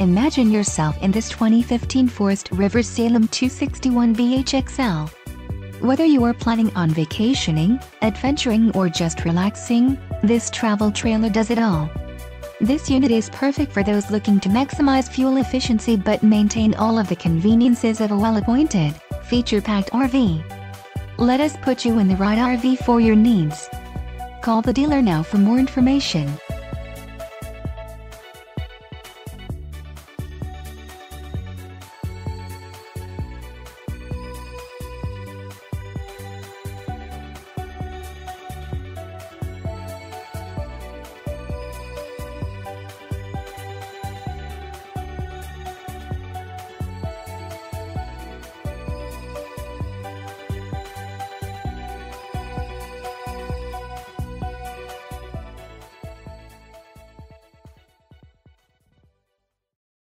Imagine yourself in this 2015 Forest River Salem 261BHXL. Whether you are planning on vacationing, adventuring or just relaxing, this travel trailer does it all. This unit is perfect for those looking to maximize fuel efficiency but maintain all of the conveniences of a well-appointed, feature-packed RV. Let us put you in the right RV for your needs. Call the dealer now for more information.